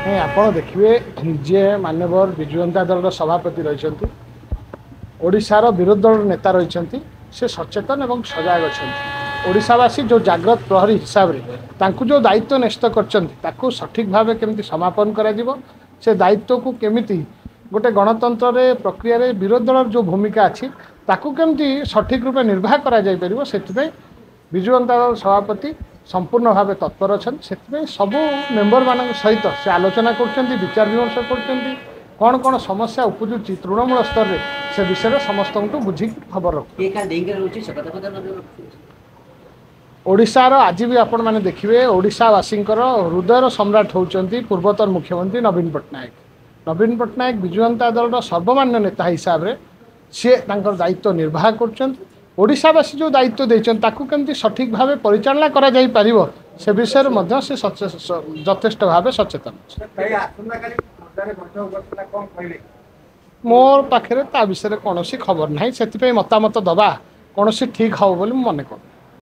नहीं आप देखिए जे मान्यवर विजु जनता दल सभापति रही ओडिशार विरोधी दल नेता रही से सचेतन और सजग अच्छा ओडिशावासी जो जाग्रत प्रहरी हिसाब से जो दायित्व न्यस्त कर सठिक भाव केमती समापन से दायित्व को केमिति गोटे गणतंत्र प्रक्रिया विरोधी दल जो भूमिका अच्छी केमती सठिक रूपे निर्वाह कर विजु जनता दल सभापति संपूर्ण भाव तत्पर अच्छा से सबू मेम्बर मान सहित से आलोचना कर विचार विमर्श कर कौन कौन समस्या उपजुची तृणमूल स्तर में से विषय समस्त को बुझी खबर ओडिशार आज भी आपण मैंने देखिए ओडिशावासी हृदयर सम्राट होती पूर्वतन मुख्यमंत्री नवीन पट्टनायक विजु जनता दल सर्वमान्य नेता हिसाब से सी दायित्व निर्वाह कर ओडिशावासी जो दायित्व देती सठिक भाव परिचालना करा जाई परिबो से विषय में से यथेष्ट भाव सचेतन मोर पाखे ता विषय कौन खबर ना से मतामत दबा कौन ठीक हम बोली मन कर